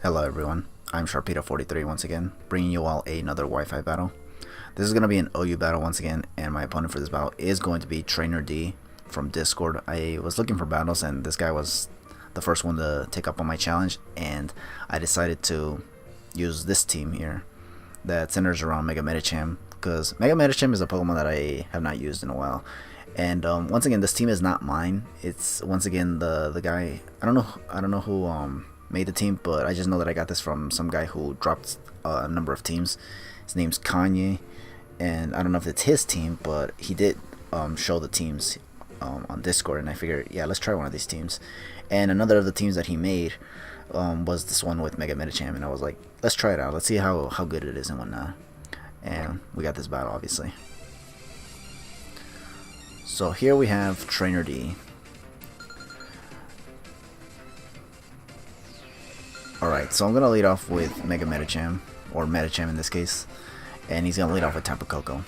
Hello everyone, I'm Sharpedo43 once again, bringing you all another Wi-Fi battle. This is going to be an OU battle once again, and my opponent for this battle is going to be Trainer D from Discord. I was looking for battles, and this guy was the first one to take up on my challenge, and I decided to use this team here that centers around Mega Medicham, because Mega Medicham is a Pokemon that I have not used in a while. And once again, this team is not mine. It's once again the guy. I don't know who made the team, but I just know that I got this from some guy who dropped a number of teams. His name's Kanye, and I don't know if it's his team, but he did show the teams on Discord, and I figured, yeah, let's try one of these teams. And another of the teams that he made was this one with Mega Medicham, and I was like, let's try it out. Let's see how good it is and whatnot. And we got this battle, obviously. So here we have Trainer D. Alright, so I'm going to lead off with Mega Medicham, or Medicham in this case, and he's going to lead off with Tapu Koko.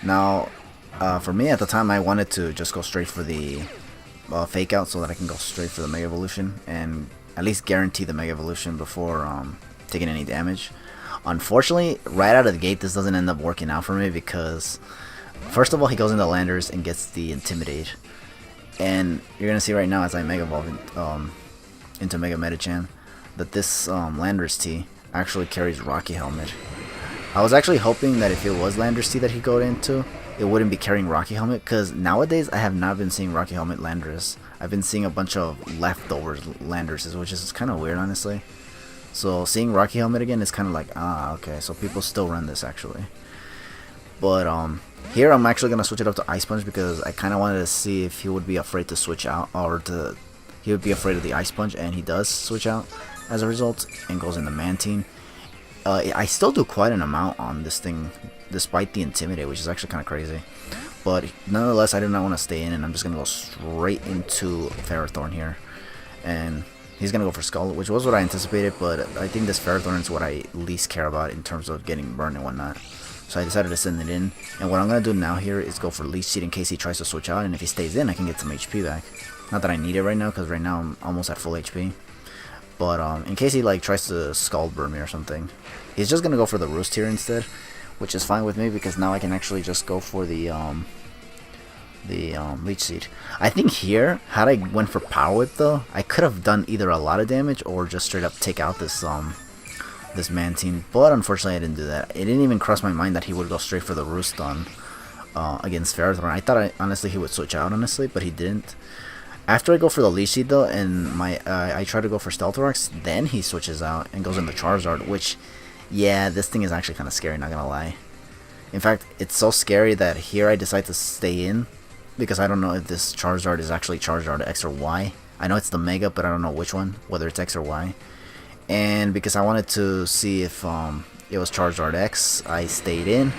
Now, for me at the time, I wanted to just go straight for the Fake Out so that I can go straight for the Mega Evolution, and at least guarantee the Mega Evolution before taking any damage. Unfortunately, right out of the gate, this doesn't end up working out for me because, first of all, he goes into Landorus and gets the Intimidate. And you're going to see right now as I Mega Evolve into Mega Medicham that this Landorus-T actually carries Rocky Helmet. I was actually hoping that if it was Landorus-T that he go into, it wouldn't be carrying Rocky Helmet, because nowadays I have not been seeing Rocky Helmet Landorus. I've been seeing a bunch of leftovers Landoruses, which is kind of weird, honestly. So seeing Rocky Helmet again is kind of like, okay, so people still run this actually. But here I'm actually going to switch it up to Ice Punch because I kind of wanted to see if he would be afraid to switch out, or he would be afraid of the Ice Punch, and he does switch out as a result and goes into Mantine. I still do quite an amount on this thing despite the Intimidate, which is actually kind of crazy. But nonetheless, I do not want to stay in, and I'm just going to go straight into Ferrothorn here. And he's going to go for Skull, which was what I anticipated, but I think this Ferrothorn is what I least care about in terms of getting burned and whatnot. So I decided to send it in, and what I'm going to do now here is go for Leech Seed in case he tries to switch out, and if he stays in, I can get some HP back. Not that I need it right now, because right now I'm almost at full HP. But in case he like tries to Scald Burn me or something, he's just going to go for the Roost here instead, which is fine with me because now I can actually just go for the Leech Seed. I think here, had I went for Power Whip though, I could have done either a lot of damage or just straight up take out this this Mantine, but unfortunately I didn't do that. It didn't even cross my mind that he would go straight for the Roost on against Ferrothorn. I thought honestly he would switch out, honestly, but he didn't. After I go for the Leech Seed though, and I try to go for Stealth Rocks, then he switches out and goes into Charizard, which, yeah, this thing is actually kind of scary, not gonna lie. In fact, it's so scary that here I decide to stay in, because I don't know if this Charizard is actually Charizard X or Y. I know it's the Mega, but I don't know which one, whether it's X or Y. And because I wanted to see if it was Charizard X, I stayed in,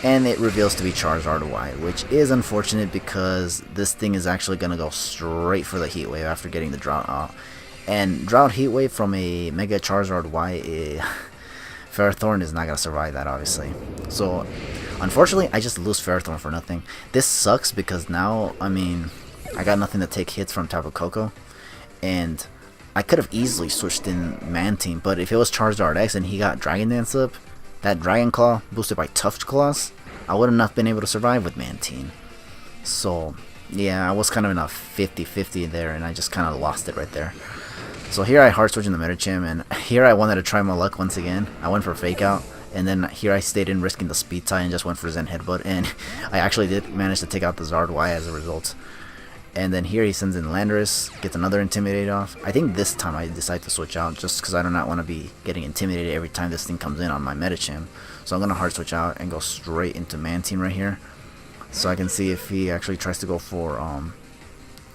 and it reveals to be Charizard Y, which is unfortunate because this thing is actually going to go straight for the Heat Wave after getting the Drought out. And Drought Heat Wave from a Mega Charizard Y, Ferrothorn is not going to survive that, obviously. So, unfortunately, I just lose Ferrothorn for nothing. This sucks because now, I mean, I got nothing to take hits from Tapu Koko, and I could have easily switched in Mantine, but if it was Charizard X and he got Dragon Dance up, that Dragon Claw boosted by Tuft Claws, I would have not been able to survive with Mantine. So, yeah, I was kind of in a 50-50 there, and I just kind of lost it right there. So here I hard switch in the Medicham, and here I wanted to try my luck once again. I went for Fake Out, and then here I stayed in risking the Speed Tie and just went for Zen Headbutt, and I actually did manage to take out the Zard Y as a result. And then here he sends in Landorus, gets another Intimidate off. I think this time I decide to switch out just because I do not want to be getting intimidated every time this thing comes in on my Medicham. So I'm going to hard switch out and go straight into Mantine right here. So I can see if he actually tries to go for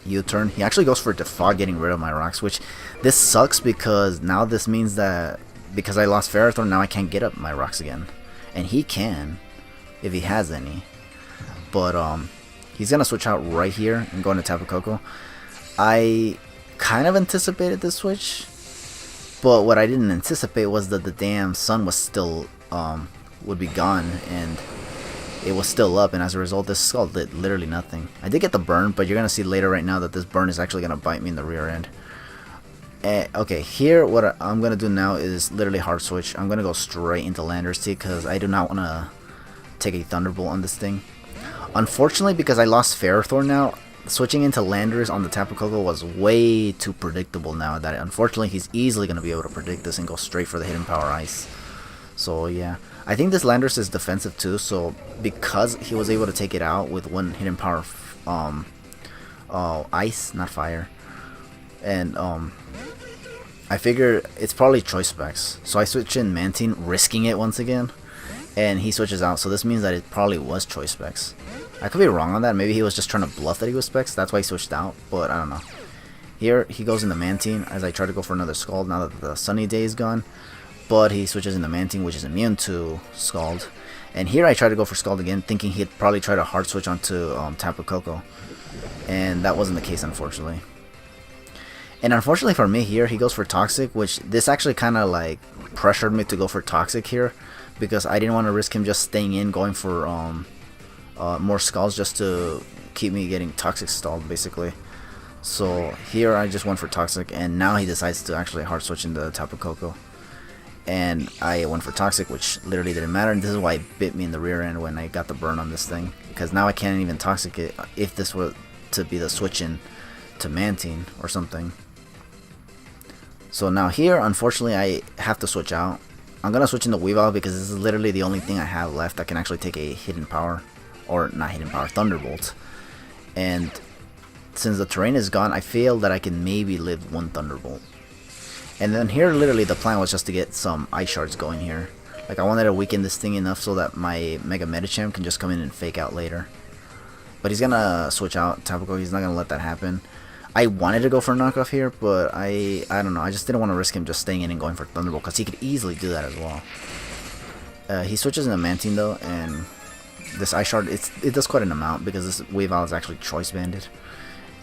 U-turn. He actually goes for Defog, getting rid of my rocks, which this sucks because now this means that because I lost Ferrothorn, now I can't get up my rocks again. And he can, if he has any. But he's going to switch out right here and go into Tapu Koko. I kind of anticipated this switch, but what I didn't anticipate was that the damn sun was still, would be gone, and it was still up, and as a result this skull did literally nothing. I did get the burn, but you're going to see later right now that this burn is actually going to bite me in the rear end. Okay, here what I'm gonna do now is literally hard switch. I'm gonna go straight into Landorus-T because I do not want to take a Thunderbolt on this thing. Unfortunately, because I lost Ferrothorn now, switching into Landorus on the Tapu Koko was way too predictable now that unfortunately he's easily going to be able to predict this and go straight for the Hidden Power Ice. So yeah, I think this Landorus is defensive too, so because he was able to take it out with one Hidden Power Ice, not Fire, and I figure it's probably Choice Specs. So I switch in Mantine, risking it once again, and he switches out, so this means that it probably was Choice Specs. I could be wrong on that. Maybe he was just trying to bluff that he was Specs. That's why he switched out, but I don't know. Here, he goes into Mantine as I try to go for another Scald now that the Sunny Day is gone. But he switches into Mantine, which is immune to Scald. And here I try to go for Scald again, thinking he'd probably try to hard switch onto Tapu Koko. And that wasn't the case, unfortunately. And unfortunately for me here, he goes for Toxic, which this actually kind of like pressured me to go for Toxic here. Because I didn't want to risk him just staying in, going for more Scalds just to keep me getting Toxic stalled, basically. So here I just went for Toxic, and now he decides to actually hard switch into Tapu Koko. And I went for Toxic, which literally didn't matter, and this is why it bit me in the rear end when I got the burn on this thing. Because now I can't even Toxic it if this were to be the switch in to Mantine or something. So now here, unfortunately, I have to switch out. I'm going to switch into Weavile because this is literally the only thing I have left that can actually take a Hidden Power. Or not Hidden Power, Thunderbolt. And since the terrain is gone, I feel that I can maybe live one Thunderbolt. And then here, literally, the plan was just to get some Ice Shards going here. Like, I wanted to weaken this thing enough so that my Mega Medicham can just come in and fake out later. But he's going to switch out Tapu Koko. He's not going to let that happen. I wanted to go for a knockoff here, but I don't know. I just didn't want to risk him just staying in and going for Thunderbolt, because he could easily do that as well. He switches into Mantine, though, and this Ice Shard, it does quite an amount, because this Weavile is actually Choice Banded.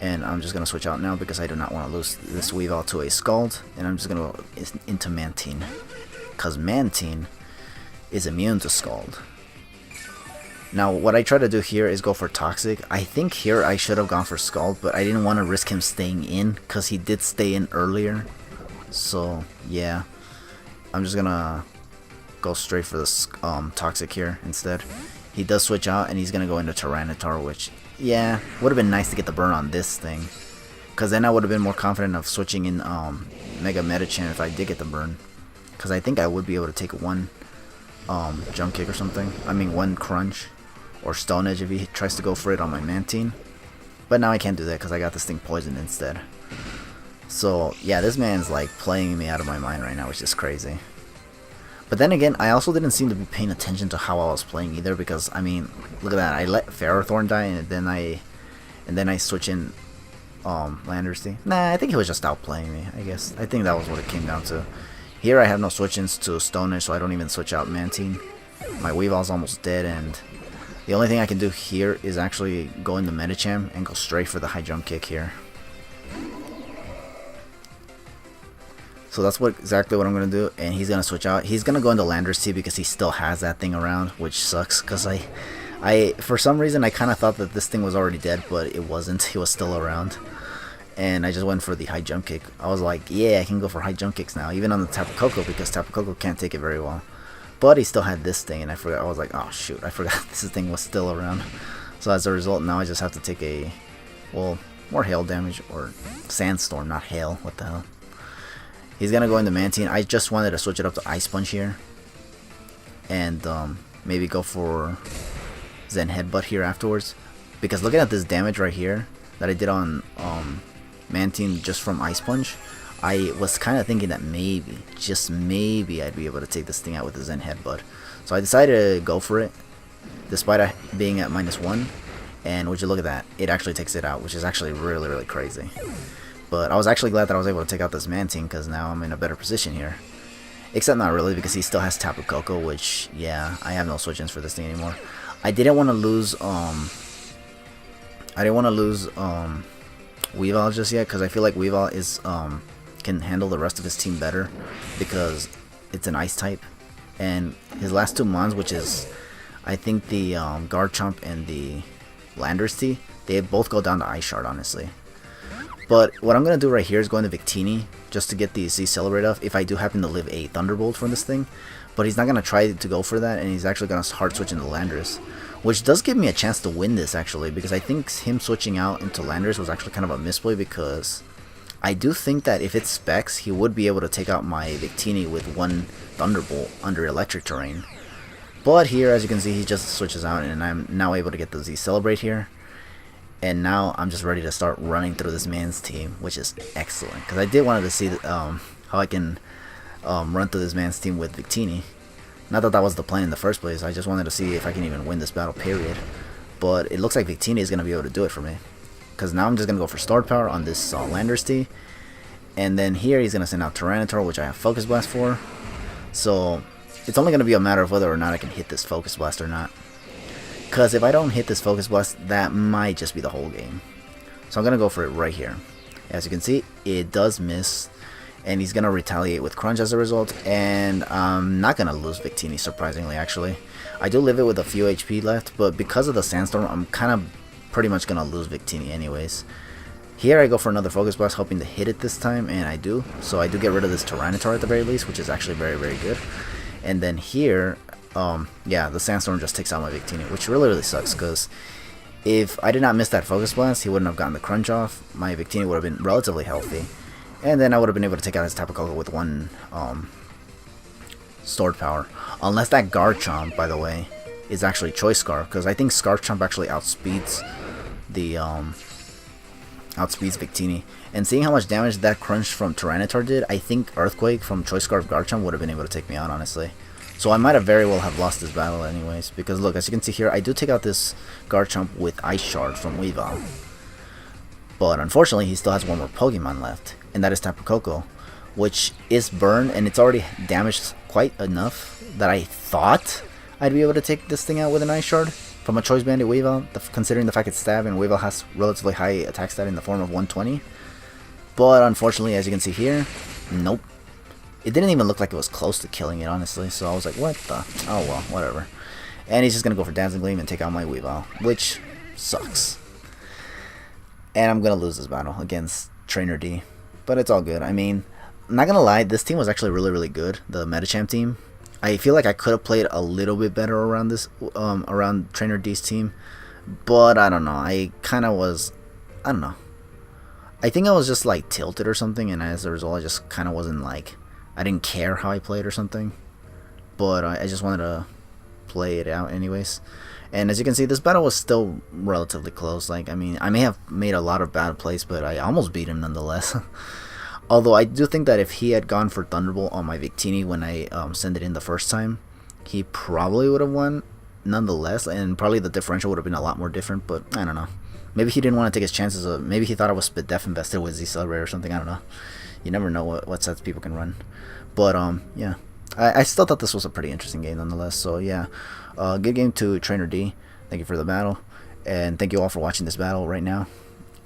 And I'm just going to switch out now, because I do not want to lose this Weavile to a Scald, and I'm just going to go into Mantine. Because Mantine is immune to Scald. Now, what I try to do here is go for Toxic. I think here I should have gone for Scald, but I didn't want to risk him staying in, because he did stay in earlier. So, yeah. I'm just going to go straight for this Toxic here instead. He does switch out, and he's going to go into Tyranitar, which, yeah, would have been nice to get the burn on this thing. Because then I would have been more confident of switching in Mega Medicham if I did get the burn. Because I think I would be able to take one Jump Kick or something. I mean, one Crunch. Or Stone Edge if he tries to go for it on my Mantine. But now I can't do that because I got this thing poisoned instead. So, yeah, this man's like playing me out of my mind right now, which is crazy. But then again, I also didn't seem to be paying attention to how I was playing either, because, I mean, look at that. I let Ferrothorn die, and then I switch in Landorus-T. Nah, I think he was just outplaying me, I guess. I think that was what it came down to. Here I have no switch-ins to Stone Edge, so I don't even switch out Mantine. My Weavile's almost dead, and the only thing I can do here is actually go into Medicham and go straight for the high jump kick here. So that's exactly what I'm going to do, and he's going to switch out. He's going to go into Landorus-T because he still has that thing around, which sucks, because I for some reason I kind of thought that this thing was already dead, but it wasn't. He was still around. And I just went for the high jump kick. I was like, yeah, I can go for high jump kicks now, even on the Tapu Koko, because Tapu Koko can't take it very well. But he still had this thing, and I forgot. I was like, oh shoot, I forgot this thing was still around. So as a result, now I just have to take a, well, more hail damage, or sandstorm, not hail. What the hell? He's gonna go into Mantine. I just wanted to switch it up to Ice Punch here, and maybe go for Zen Headbutt here afterwards. Because looking at this damage right here that I did on Mantine just from Ice Punch, I was kind of thinking that maybe, just maybe, I'd be able to take this thing out with the Zen Headbutt. So I decided to go for it, despite being at -1. And would you look at that, it actually takes it out, which is actually really, really crazy. But I was actually glad that I was able to take out this Mantine, because now I'm in a better position here. Except not really, because he still has Tapu Koko, which, yeah, I have no switch-ins for this thing anymore. I didn't want to lose, Weavile just yet, because I feel like Weavile is, can handle the rest of his team better, because it's an ice type, and his last two mons, which is I think the Garchomp and the Landorus-T, they both go down to Ice Shard, honestly. But what I'm going to do right here is go into Victini just to get the Z Celebrate off if I do happen to live a Thunderbolt from this thing. But he's not going to try to go for that, and he's actually going to hard switch into Landorus, which does give me a chance to win this actually, because I think him switching out into Landorus was actually kind of a misplay, because I do think that if it specs, he would be able to take out my Victini with one Thunderbolt under electric terrain. But here, as you can see, he just switches out, and I'm now able to get the Z Celebrate here. And now I'm just ready to start running through this man's team, which is excellent, because I did wanted to see how I can run through this man's team with Victini. Not that that was the plan in the first place, I just wanted to see if I can even win this battle, period. But it looks like Victini is going to be able to do it for me, because now I'm just going to go for Stored Power on this Landorus-T. And then here he's going to send out Tyranitar, which I have Focus Blast for. So it's only going to be a matter of whether or not I can hit this Focus Blast or not. Because if I don't hit this Focus Blast, that might just be the whole game. So I'm going to go for it right here. As you can see, it does miss. And he's going to retaliate with Crunch as a result. And I'm not going to lose Victini, surprisingly, actually. I do live it with a few HP left, but because of the Sandstorm, I'm kind of pretty much going to lose Victini anyways. Here I go for another Focus Blast, hoping to hit it this time, and I do. So I do get rid of this Tyranitar at the very least, which is actually very, very good. And then here, yeah, the Sandstorm just takes out my Victini, which really, really sucks, because if I did not miss that Focus Blast, he wouldn't have gotten the Crunch off. My Victini would have been relatively healthy. And then I would have been able to take out his Tapu Koko with one Stored Power. Unless that Garchomp, by the way, is actually Choice Scarf, because I think Scarfchomp actually outspeeds the outspeeds Victini. And seeing how much damage that Crunch from Tyranitar did, I think Earthquake from Choice Scarf Garchomp would have been able to take me out, honestly. So I might have very well have lost this battle anyways, because look, as you can see here, I do take out this Garchomp with Ice Shard from Weavile. But unfortunately, he still has one more Pokemon left, and that is Tapu Koko, which is burned, and it's already damaged quite enough that I thought I'd be able to take this thing out with an Ice Shard from a Choice Bandit Weavile, considering the fact it's stab and Weavile has relatively high attack stat in the form of 120. But unfortunately, as you can see here, nope. It didn't even look like it was close to killing it, honestly, so I was like, what the? Oh well, whatever. And he's just going to go for Dazzling Gleam and take out my Weavile, which sucks. And I'm going to lose this battle against Trainer D. But it's all good. I mean, I'm not going to lie, this team was actually really, really good, the Metachamp team. I feel like I could have played a little bit better around this, around Trainer D's team. But I don't know, I kind of was, I don't know. I think I was just like tilted or something, and as a result, I just kind of wasn't like, I didn't care how I played or something. But I just wanted to play it out anyways. And as you can see, this battle was still relatively close. Like, I mean, I may have made a lot of bad plays, but I almost beat him nonetheless. Although I do think that if he had gone for Thunderbolt on my Victini when I sent it in the first time, he probably would have won nonetheless, and probably the differential would have been a lot more different, but I don't know. Maybe he didn't want to take his chances of, maybe he thought I was Spit Def invested with Z Celebrate or something, I don't know. You never know what sets people can run. But yeah, I still thought this was a pretty interesting game nonetheless, so yeah. Good game to Trainer D. Thank you for the battle, and thank you all for watching this battle right now,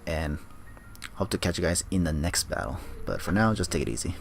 and hope to catch you guys in the next battle. But for now, just take it easy.